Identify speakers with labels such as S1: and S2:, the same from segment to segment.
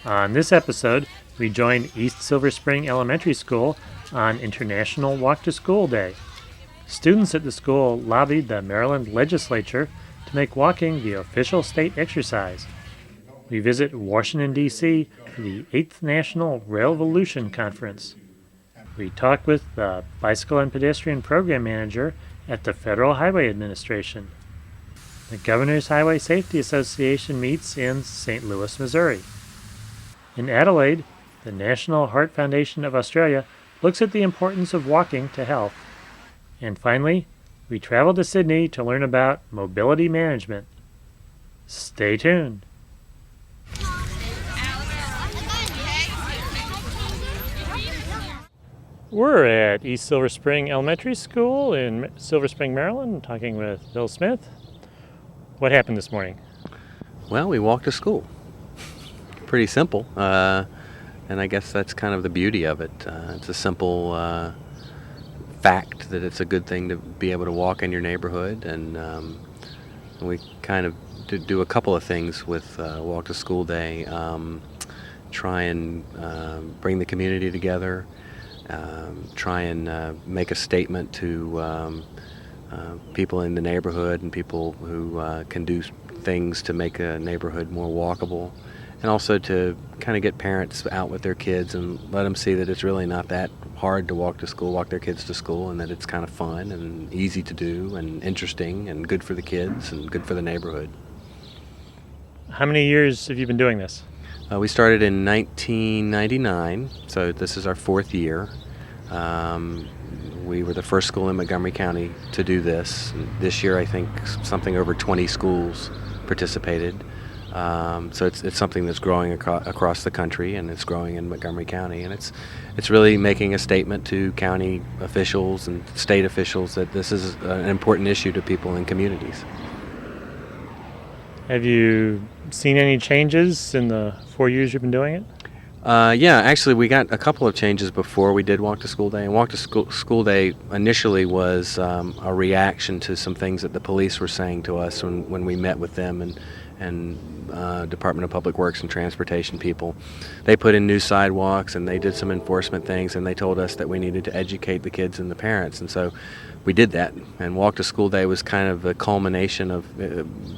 S1: On this episode, we join East Silver Spring Elementary School on International Walk to School Day. Students at the school lobbied the Maryland legislature to make walking the official state exercise. We visit Washington, D.C. for the 8th National Volution Conference. We talk with the Bicycle and Pedestrian Program Manager at the Federal Highway Administration. The Governor's Highway Safety Association meets in St. Louis, Missouri. In Adelaide, the National Heart Foundation of Australia looks at the importance of walking to health. And finally, we travel to Sydney to learn about mobility management. Stay tuned. We're at East Silver Spring Elementary School in Silver Spring, Maryland, talking with Bill Smith. What happened this morning?
S2: Well, we walked to school. Pretty simple, and I guess that's kind of the beauty of it. It's a simple fact that it's a good thing to be able to walk in your neighborhood, and we kind of do a couple of things with Walk to School Day. Try and bring the community together, try and make a statement to people in the neighborhood and people who can do things to make a neighborhood more walkable, and also to kind of get parents out with their kids and let them see that it's really not that hard to walk their kids to school, and that it's kind of fun and easy to do and interesting and good for the kids and good for the neighborhood.
S1: How many years have you been doing this?
S2: We started in 1999, so this is our 4th year. We were the first school in Montgomery County to do this. This year, I think something over 20 schools participated. So it's something that's growing across the country, and it's growing in Montgomery County, and it's really making a statement to county officials and state officials that this is an important issue to people in communities.
S1: Have you seen any changes in the 4 years you've been doing it?
S2: Yeah, actually we got a couple of changes before we did Walk to School Day. And Walk to School Day initially was a reaction to some things that the police were saying to us when we met with them and Department of Public Works and Transportation people. They put in new sidewalks and they did some enforcement things, and they told us that we needed to educate the kids and the parents. And so we did that, and Walk to School Day was kind of a culmination of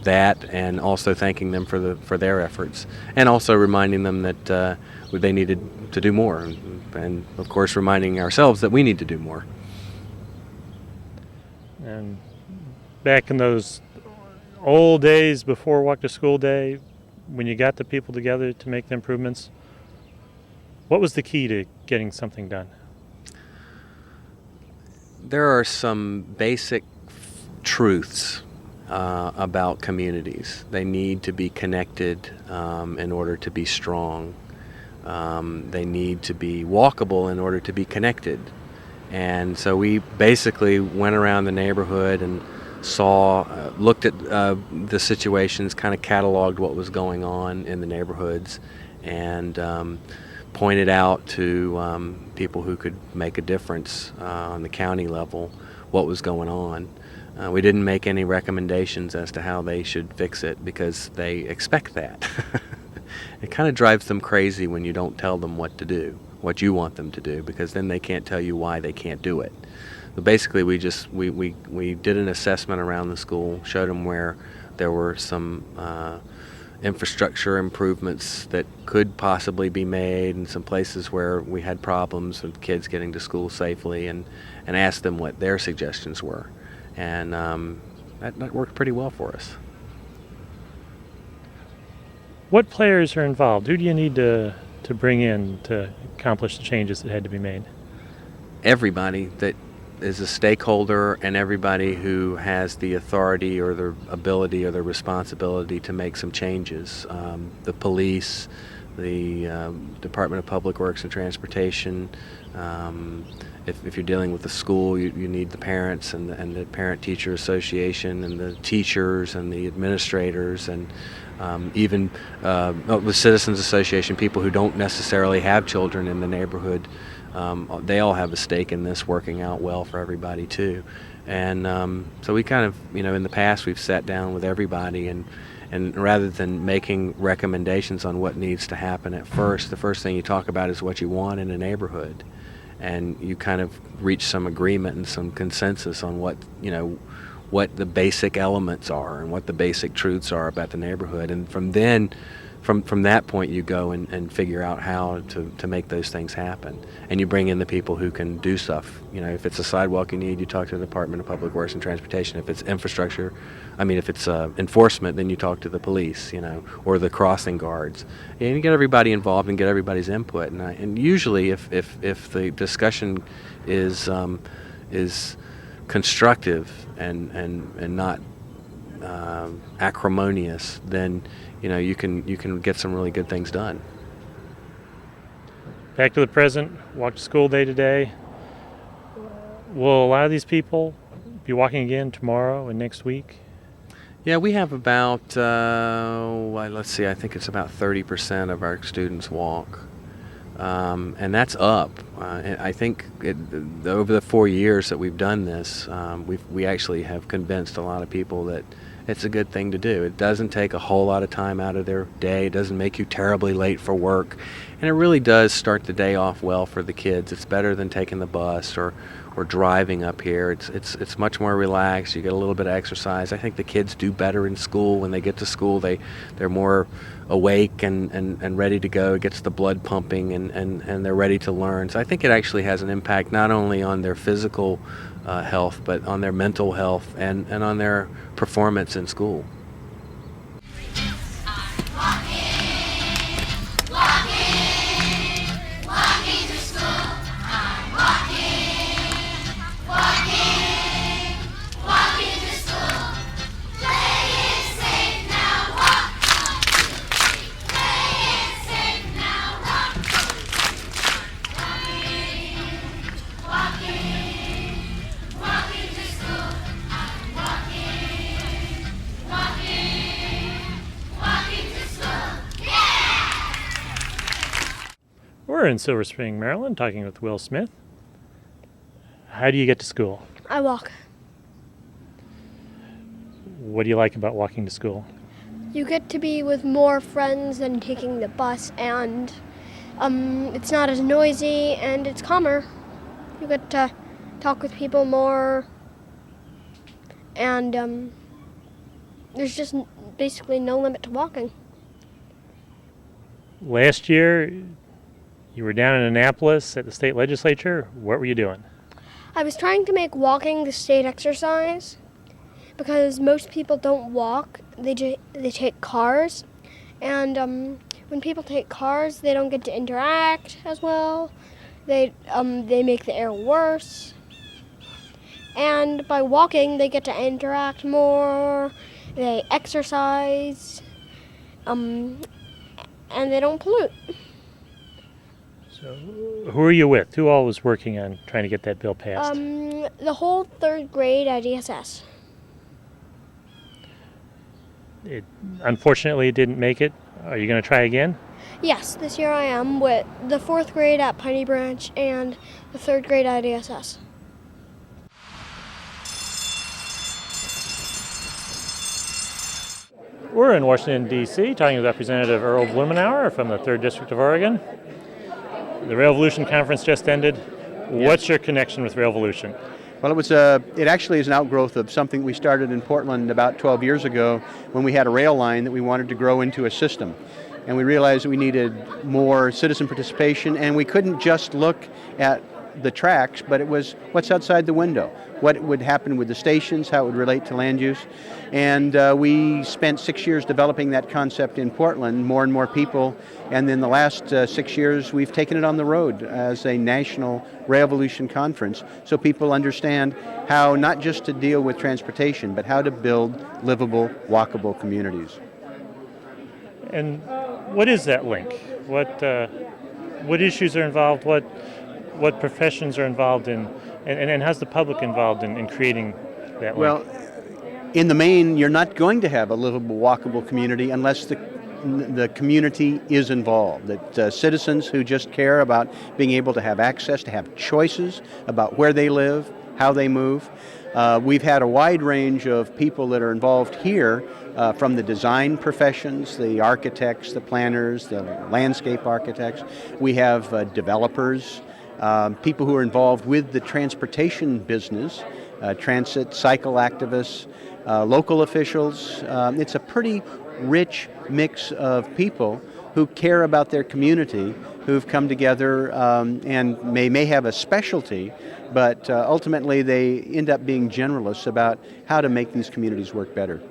S2: that, and also thanking them for their efforts, and also reminding them that they needed to do more, and of course reminding ourselves that we need to do more.
S1: And back in those old days before Walk to School Day, when you got the people together to make the improvements, what was the key to getting something done?
S2: There are some basic truths about communities. They need to be connected in order to be strong. They need to be walkable in order to be connected. And so we basically went around the neighborhood and looked at the situations, kind of cataloged what was going on in the neighborhoods, and pointed out to people who could make a difference on the county level what was going on. We didn't make any recommendations as to how they should fix it, because they expect that. It kind of drives them crazy when you don't tell them what to do, what you want them to do, because then they can't tell you why they can't do it. But basically, we did an assessment around the school, showed them where there were some infrastructure improvements that could possibly be made, and some places where we had problems with kids getting to school safely, and asked them what their suggestions were. And that worked pretty well for us.
S1: What players are involved? Who do you need to bring in to accomplish the changes that had to be made?
S2: Everybody that is a stakeholder, and everybody who has the authority or the ability or the responsibility to make some changes. The police, the Department of Public Works and Transportation. If you're dealing with the school, you need the parents and the Parent-Teacher Association, and the teachers and the administrators, and even with Citizens Association, people who don't necessarily have children in the neighborhood. They all have a stake in this working out well for everybody too. And so we kind of, in the past we've sat down with everybody and And rather than making recommendations on what needs to happen at first, the first thing you talk about is what you want in a neighborhood. And you kind of reach some agreement and some consensus on what the basic elements are and what the basic truths are about the neighborhood. And from that point, you go and figure out how to make those things happen. And you bring in the people who can do stuff. If it's a sidewalk you need, you talk to the Department of Public Works and Transportation. If it's if it's enforcement, then you talk to the police, or the crossing guards. And you get everybody involved and get everybody's input. And usually, if the discussion is constructive and not acrimonious, then you can get some really good things done.
S1: Back to the present, walk to school day today. Will a lot of these people be walking again tomorrow and next week?
S2: Yeah, we have about, let's see, I think it's about 30% of our students walk. And that's up. I think over the 4 years that we've done this, we actually have convinced a lot of people that it's a good thing to do. It doesn't take a whole lot of time out of their day. It doesn't make you terribly late for work. And it really does start the day off well for the kids. It's better than taking the bus or driving up here. It's much more relaxed. You get a little bit of exercise. I think the kids do better in school. When they get to school, they're more awake and ready to go. It gets the blood pumping and they're ready to learn. So I think it actually has an impact not only on their physical health, but on their mental health and on their performance in school.
S1: We're in Silver Spring, Maryland, talking with Will Smith. How do you get to school?
S3: I walk.
S1: What do you like about walking to school?
S3: You get to be with more friends than taking the bus, and it's not as noisy and it's calmer. You get to talk with people more, and there's just basically no limit to walking.
S1: Last year, you were down in Annapolis at the state legislature. What were you doing?
S3: I was trying to make walking the state exercise because most people don't walk. They take cars, and when people take cars, they don't get to interact as well. They make the air worse. And by walking, they get to interact more. They exercise, and they don't pollute.
S1: So, who are you with? Who all was working on trying to get that bill passed?
S3: The whole third grade at ESS.
S1: Unfortunately, it didn't make it. Are you going to try again?
S3: Yes, this year I am with the fourth grade at Piney Branch and the third grade at ESS.
S1: We're in Washington, D.C., talking with Representative Earl Blumenauer from the 3rd District of Oregon. The Volution conference just ended. What's your connection with Volution?
S4: Well, it actually is an outgrowth of something we started in Portland about 12 years ago when we had a rail line that we wanted to grow into a system. And we realized that we needed more citizen participation, and we couldn't just look at the tracks, but it was what's outside the window, what would happen with the stations, how it would relate to land use. And we spent 6 years developing that concept in Portland, more and more people, and in the last 6 years we've taken it on the road as a national Volution conference so people understand how not just to deal with transportation, but how to build livable, walkable communities.
S1: And what is that link? What issues are involved? What professions are involved in, and how's the public involved in creating that link?
S4: Well, in the main, you're not going to have a livable, walkable community unless the community is involved. That citizens who just care about being able to have access, to have choices about where they live, how they move. We've had a wide range of people that are involved here from the design professions, the architects, the planners, the landscape architects. We have developers, people who are involved with the transportation business, transit, cycle activists, local officials. It's a pretty rich mix of people who care about their community, who've come together and may have a specialty, but ultimately they end up being generalists about how to make these communities work better.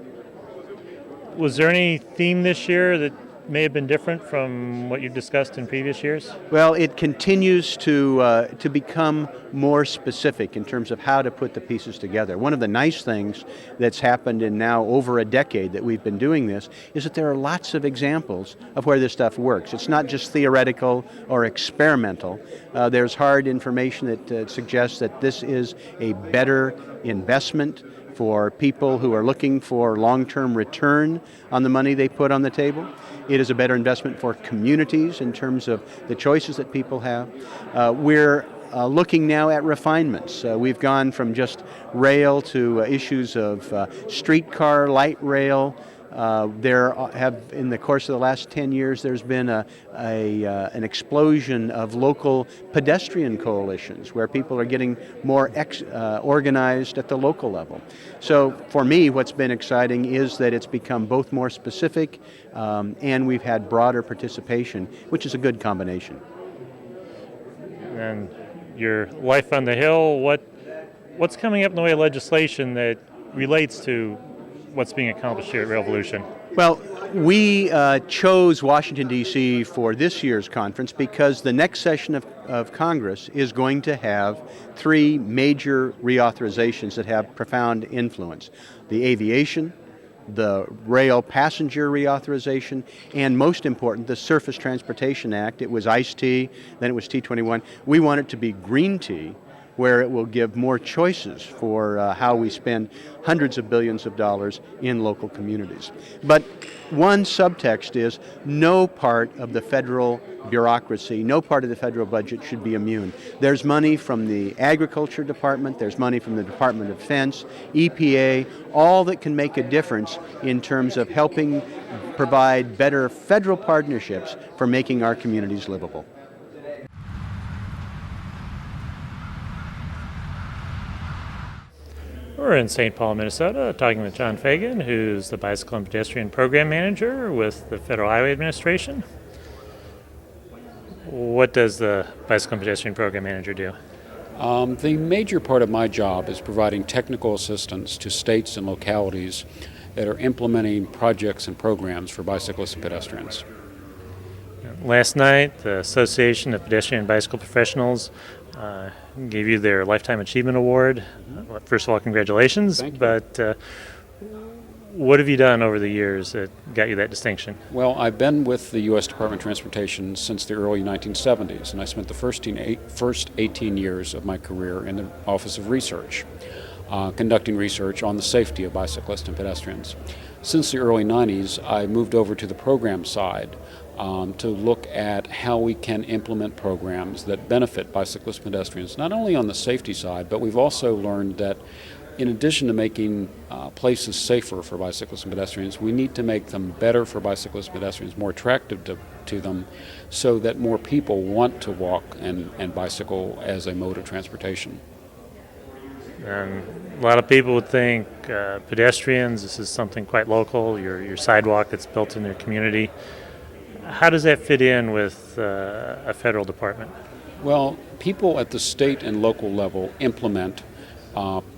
S1: Was there any theme this year that may have been different from what you've discussed in previous years?
S4: Well, it continues to become more specific in terms of how to put the pieces together. One of the nice things that's happened in now over a decade that we've been doing this is that there are lots of examples of where this stuff works. It's not just theoretical or experimental. There's hard information that suggests that this is a better investment for people who are looking for long-term return on the money they put on the table. It is a better investment for communities in terms of the choices that people have. We're looking now at refinements. We've gone from just rail to issues of streetcar, light rail. There have, in the course of the last 10 years, there's been an explosion of local pedestrian coalitions where people are getting more organized at the local level. So for me, what's been exciting is that it's become both more specific and we've had broader participation, which is a good combination.
S1: And your life on the Hill, what's coming up in the way of legislation that relates to what's being accomplished here at Volution?
S4: Well, we chose Washington, D.C. for this year's conference because the next session of Congress is going to have three major reauthorizations that have profound influence. The aviation, the rail passenger reauthorization, and most important, the Surface Transportation Act. It was Iced Tea, then it was T21. We want it to be Green Tea, where it will give more choices for how we spend hundreds of billions of dollars in local communities. But one subtext is no part of the federal bureaucracy, no part of the federal budget should be immune. There's money from the Agriculture Department, there's money from the Department of Defense, EPA, all that can make a difference in terms of helping provide better federal partnerships for making our communities livable.
S1: We're in St. Paul, Minnesota, talking with John Fagan, who's the Bicycle and Pedestrian Program Manager with the Federal Highway Administration. What does the Bicycle and Pedestrian Program Manager do?
S5: The major part of my job is providing technical assistance to states and localities that are implementing projects and programs for bicyclists and pedestrians.
S1: Last night, the Association of Pedestrian and Bicycle Professionals gave you their Lifetime Achievement Award. First of all, congratulations.
S5: Thank you.
S1: But what have you done over the years that got you that distinction?
S5: Well, I've been with the U.S. Department of Transportation since the early 1970s, and I spent the first 18 years of my career in the Office of Research, conducting research on the safety of bicyclists and pedestrians. Since the early 90s, I moved over to the program side to look at how we can implement programs that benefit bicyclists and pedestrians, not only on the safety side, but we've also learned that in addition to making places safer for bicyclists and pedestrians, we need to make them better for bicyclists and pedestrians, more attractive to them, so that more people want to walk and bicycle as a mode of transportation.
S1: And a lot of people would think pedestrians, this is something quite local, your sidewalk that's built in your community. How does that fit in with a federal department?
S5: Well, people at the state and local level implement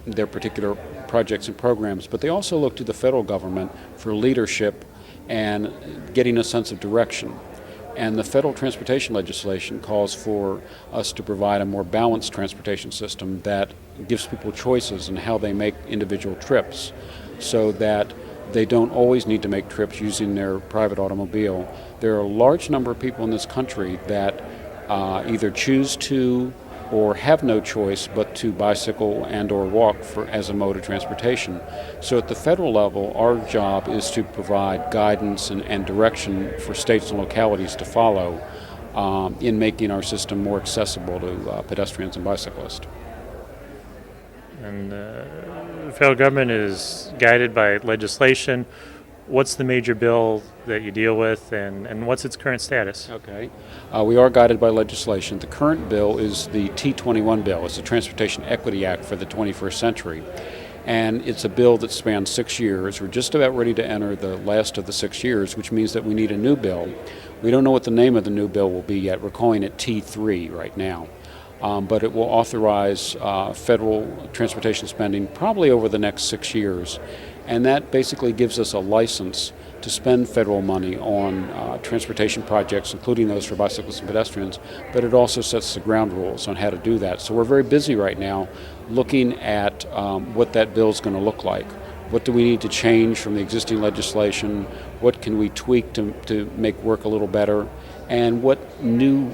S5: their particular projects and programs, but they also look to the federal government for leadership and getting a sense of direction. And the federal transportation legislation calls for us to provide a more balanced transportation system that gives people choices in how they make individual trips, so that they don't always need to make trips using their private automobile. There are a large number of people in this country that either choose to or have no choice but to bicycle and or walk as a mode of transportation. So at the federal level, our job is to provide guidance and direction for states and localities to follow in making our system more accessible to pedestrians and bicyclists.
S1: And the federal government is guided by legislation. What's the major bill that you deal with, and what's its current status?
S5: Okay. We are guided by legislation. The current bill is the T21 bill. It's the Transportation Equity Act for the 21st century. And it's a bill that spans 6 years. We're just about ready to enter the last of the 6 years, which means that we need a new bill. We don't know what the name of the new bill will be yet. We're calling it T3 right now. But it will authorize federal transportation spending probably over the next 6 years. And that basically gives us a license to spend federal money on transportation projects, including those for bicyclists and pedestrians, but it also sets the ground rules on how to do that. So we're very busy right now looking at what that bill is going to look like. What do we need to change from the existing legislation? What can we tweak to make work a little better? And what new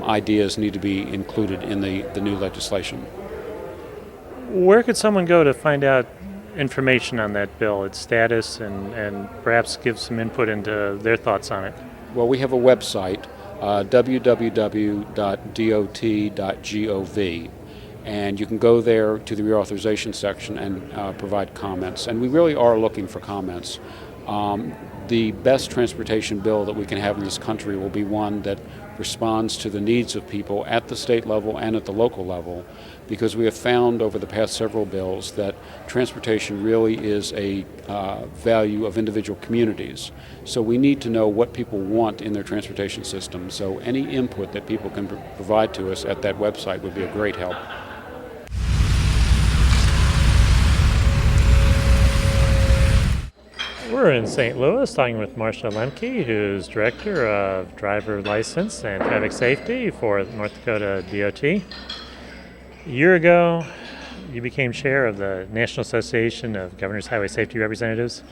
S5: ideas need to be included in the new legislation?
S1: Where could someone go to find out information on that bill, its status, and perhaps give some input into their thoughts on it?
S5: Well, we have a website, www.dot.gov, and you can go there to the reauthorization section and provide comments. And we really are looking for comments. The best transportation bill that we can have in this country will be one that responds to the needs of people at the state level and at the local level, because we have found over the past several bills that transportation really is a value of individual communities. So we need to know what people want in their transportation system. So any input that people can provide to us at that website would be a great help.
S1: We're in St. Louis talking with Marcia Lemke, who's Director of Driver License and Traffic Safety for North Dakota DOT. A year ago, you became chair of the National Association of Governors Highway Safety Representatives.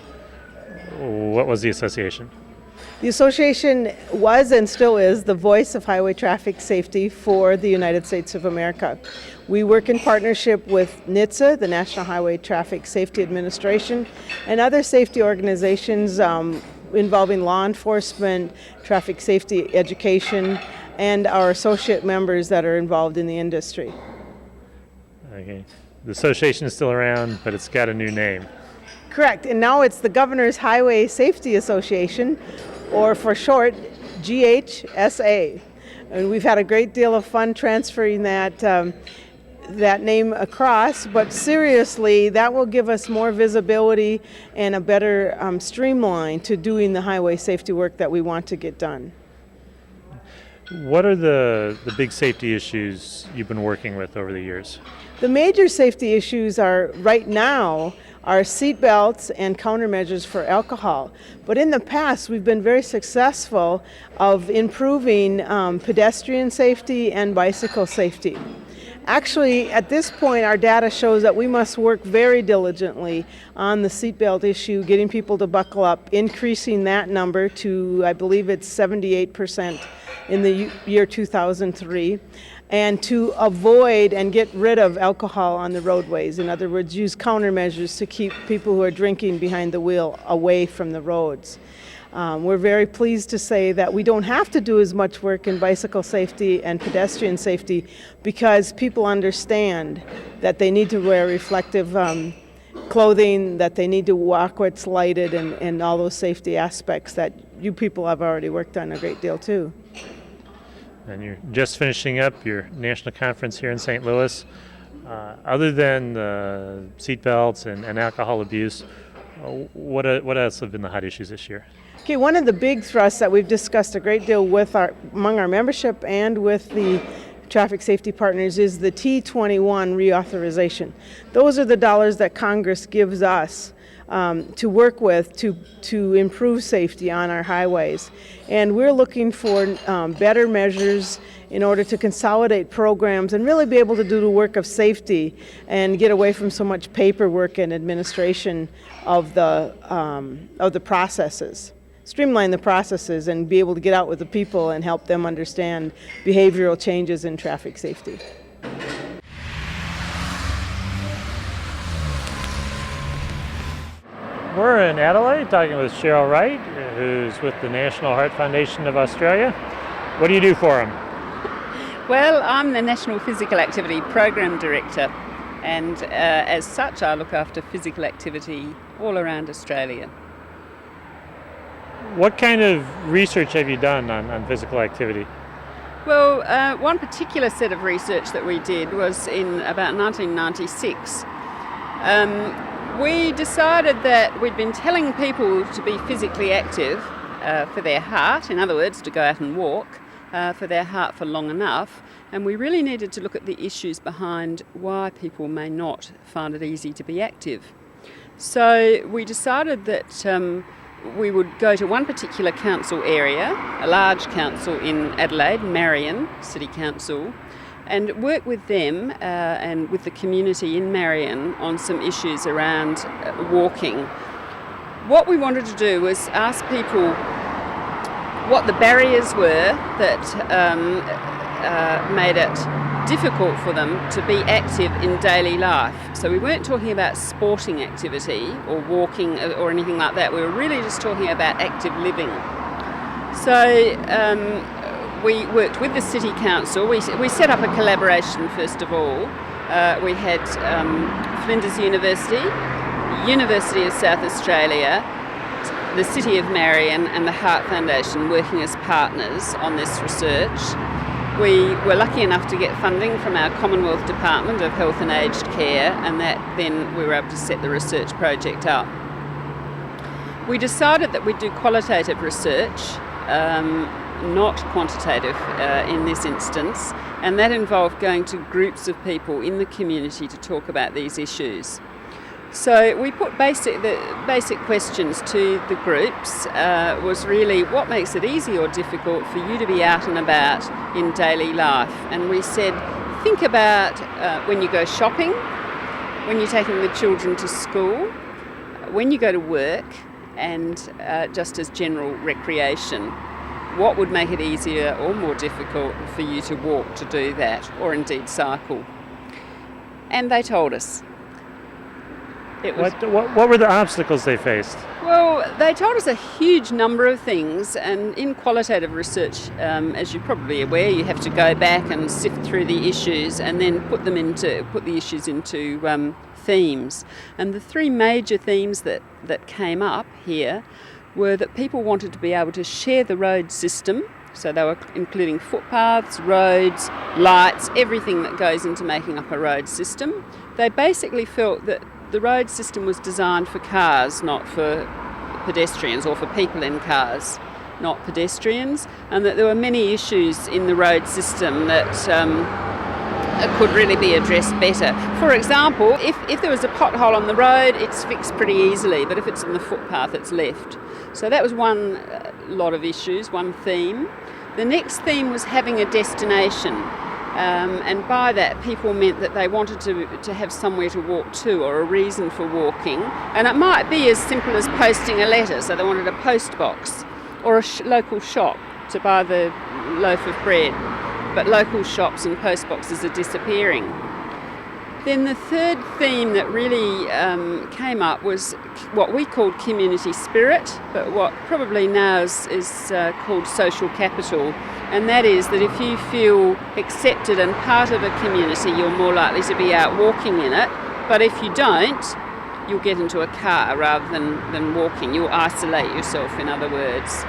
S1: What was the association?
S6: The association was and still is the voice of highway traffic safety for the United States of America. We work in partnership with NHTSA, the National Highway Traffic Safety Administration, and other safety organizations involving law enforcement, traffic safety education, and our associate members that are involved in the industry.
S1: Okay. The association is still around, but it's got a new name.
S6: Correct, and now it's the Governor's Highway Safety Association, or for short, GHSA. And we've had a great deal of fun transferring that name across, but seriously, that will give us more visibility and a better streamline to doing the highway safety work that we want to get done.
S1: What are the big safety issues you've been working with over the years?
S6: The major safety issues are right now are seat belts and countermeasures for alcohol. But in the past, we've been very successful of improving pedestrian safety and bicycle safety. Actually, at this point, our data shows that we must work very diligently on the seatbelt issue, getting people to buckle up, increasing that number to, I believe it's 78% in the year 2003, and to avoid and get rid of alcohol on the roadways. In other words, use countermeasures to keep people who are drinking behind the wheel away from the roads. We're very pleased to say that we don't have to do as much work in bicycle safety and pedestrian safety because people understand that they need to wear reflective clothing, that they need to walk where it's lighted, and all those safety aspects that you people have already worked on a great deal too.
S1: And you're just finishing up your national conference here in St. Louis. Other than seatbelts and alcohol abuse, what else have been the hot issues this year?
S6: Okay, one of the big thrusts that we've discussed a great deal with among our membership and with the traffic safety partners is the T21 reauthorization. Those are the dollars that Congress gives us to work with to improve safety on our highways. And we're looking for better measures in order to consolidate programs and really be able to do the work of safety and get away from so much paperwork and administration of the processes. Streamline the processes and be able to get out with the people and help them understand behavioral changes in traffic safety.
S1: We're in Adelaide talking with Cheryl Wright, who's with the National Heart Foundation of Australia. What do you do for them?
S7: Well, I'm the National Physical Activity Program Director, and as such I look after physical activity all around Australia.
S1: What kind of research have you done on physical activity?
S7: Well, one particular set of research that we did was in about 1996. We decided that we'd been telling people to be physically active for their heart, in other words, to go out and walk for their heart for long enough, and we really needed to look at the issues behind why people may not find it easy to be active. So we decided that we would go to one particular council area, a large council in Adelaide, Marion City Council, and work with them and with the community in Marion on some issues around walking. What we wanted to do was ask people what the barriers were that made it difficult for them to be active in daily life. So we weren't talking about sporting activity or walking or anything like that. We were really just talking about active living. So we worked with the City Council. We set up a collaboration first of all. We had Flinders University, University of South Australia, the City of Marion and the Heart Foundation working as partners on this research. We were lucky enough to get funding from our Commonwealth Department of Health and Aged Care, and that then we were able to set the research project up. We decided that we'd do qualitative research, not quantitative in this instance, and that involved going to groups of people in the community to talk about these issues. So we put the basic questions to the groups was really what makes it easy or difficult for you to be out and about in daily life. And we said, think about when you go shopping, when you're taking the children to school, when you go to work, and just as general recreation. What would make it easier or more difficult for you to walk to do that, or indeed cycle? And they told us.
S1: What were the obstacles they faced?
S7: Well, they told us a huge number of things, and in qualitative research, as you're probably aware, you have to go back and sift through the issues and then put the issues into themes. And the three major themes that came up here were that people wanted to be able to share the road system, so they were including footpaths, roads, lights, everything that goes into making up a road system. They basically felt that the road system was designed for cars, not for pedestrians, or for people in cars, not pedestrians, and that there were many issues in the road system that could really be addressed better. For example, if there was a pothole on the road, it's fixed pretty easily, but if it's in the footpath, it's left. So that was one lot of issues, one theme. The next theme was having a destination. And by that, people meant that they wanted to have somewhere to walk to or a reason for walking. And it might be as simple as posting a letter, so they wanted a post box, or a local shop to buy the loaf of bread. But local shops and post boxes are disappearing. Then the third theme that really came up was what we called community spirit, but what probably now is called social capital. And that is that if you feel accepted and part of a community, you're more likely to be out walking in it. But if you don't, you'll get into a car rather than walking. You'll isolate yourself, in other words.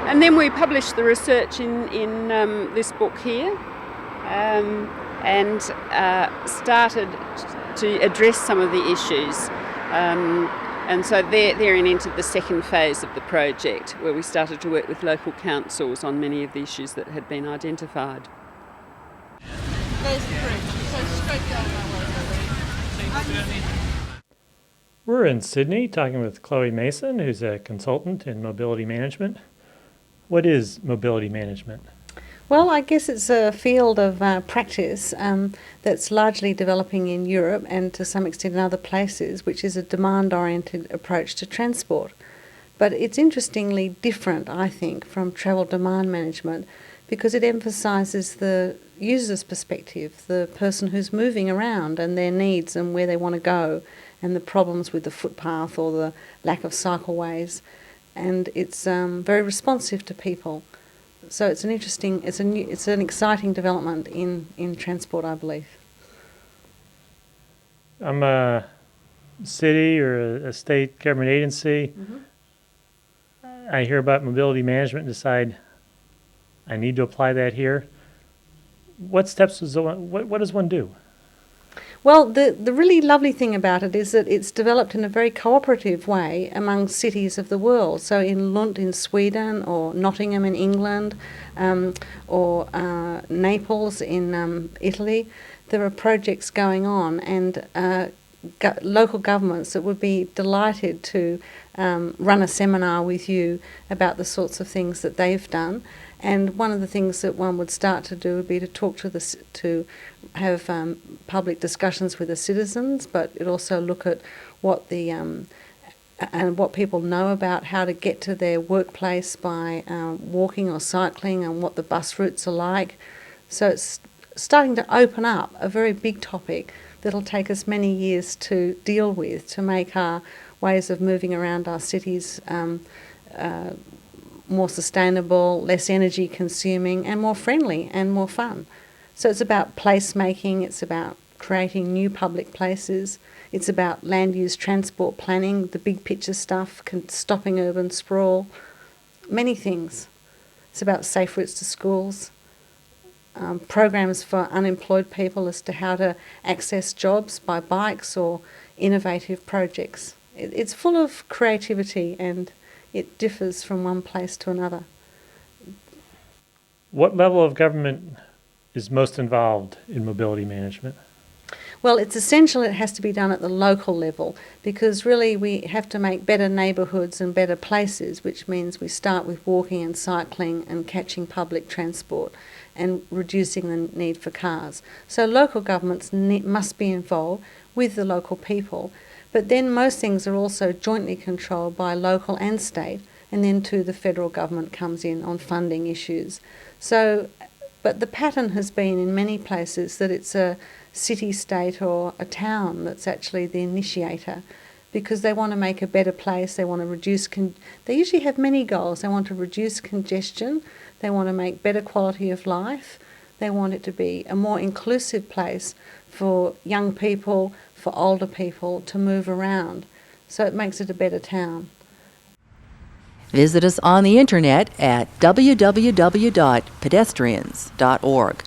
S7: And then we published the research in this book here, and started to address some of the issues. And so therein entered the second phase of the project, where we started to work with local councils on many of the issues that had been identified.
S1: We're in Sydney talking with Chloe Mason, who's a consultant in mobility management. What is mobility management?
S8: Well, I guess it's a field of practice that's largely developing in Europe and to some extent in other places, which is a demand-oriented approach to transport. But it's interestingly different, I think, from travel demand management because it emphasises the user's perspective, the person who's moving around and their needs and where they want to go and the problems with the footpath or the lack of cycleways. And it's very responsive to people. So it's an exciting development in transport, I believe.
S1: I'm a city or a state government agency.
S8: Mm-hmm.
S1: I hear about mobility management and decide I need to apply that here. What steps does what does one do?
S8: Well, the really lovely thing about it is that it's developed in a very cooperative way among cities of the world. So in Lund in Sweden, or Nottingham in England, or Naples in Italy, there are projects going on, and local governments that would be delighted to run a seminar with you about the sorts of things that they've done. And one of the things that one would start to do would be to talk to have public discussions with the citizens, but it also look at what the and what people know about how to get to their workplace by walking or cycling, and what the bus routes are like. So it's starting to open up a very big topic that'll take us many years to deal with, to make our ways of moving around our cities more sustainable, less energy consuming, and more friendly and more fun. So it's about place making, it's about creating new public places, it's about land use transport planning, the big picture stuff, stopping urban sprawl, many things. It's about safe routes to schools, programs for unemployed people as to how to access jobs by bikes, or innovative projects. It's full of creativity, and it differs from one place to another.
S1: What level of government is most involved in mobility management?
S8: Well, it's essential it has to be done at the local level, because really we have to make better neighbourhoods and better places, which means we start with walking and cycling and catching public transport and reducing the need for cars. So local governments must be involved with the local people. But then most things are also jointly controlled by local and state, and then too the federal government comes in on funding issues. So, but the pattern has been in many places that it's a city, state or a town that's actually the initiator, because they want to make a better place, they want to reduce, they usually have many goals. They want to reduce congestion, they want to make better quality of life, they want it to be a more inclusive place for young people, for older people to move around. So it makes it a better town.
S9: Visit us on the internet at www.pedestrians.org.